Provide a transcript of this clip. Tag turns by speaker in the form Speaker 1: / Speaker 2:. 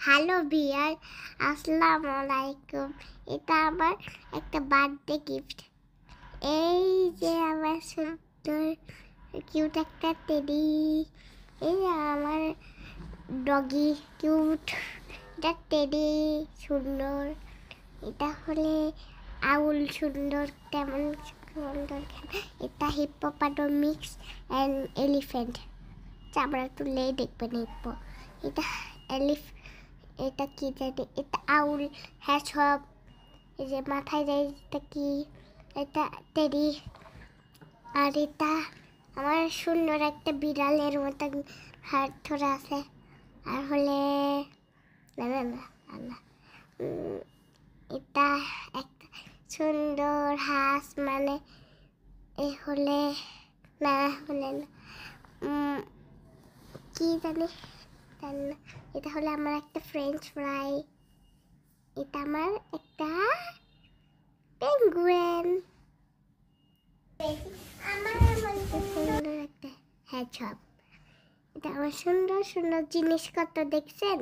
Speaker 1: Hello বিয়ার, আসসালামু আলাইকুম। এটা আমার একটা বার্থডে গিফট। এই যে আমার সুন্দর কিউট একটা টেডি। এই যে আমার ডগি কিউট, এটা টেডি সুন্দর। এটা হলে আউল সুন্দর, তেমন সুন্দর। এটা হিপ্পোপটামাস অ্যান্ড এলিফ্যান্ট, চামড়া তুললেই দেখবেন হিপ্পো। এটা এটা কি জানি, এটা আউল। হ্যাঁ সব, এই যে মাথায় দেয় এটা কি, এটা টেডি। আর এটা আমার সুন্দর একটা বিড়ালের মতন হাত ধরে আছে। আর হলে না না না না, এটা একটা সুন্দর হাঁস, মানে এ হলে না হলে না, কি জানি। এটা হলে আমার একটা ফ্রেঞ্চ ফ্রাই। এটা আমার একটা পেঙ্গুইন। আমার সুন্দর একটা হ্যাজহগ। এটা আমার সুন্দর সুন্দর জিনিস কত দেখছেন।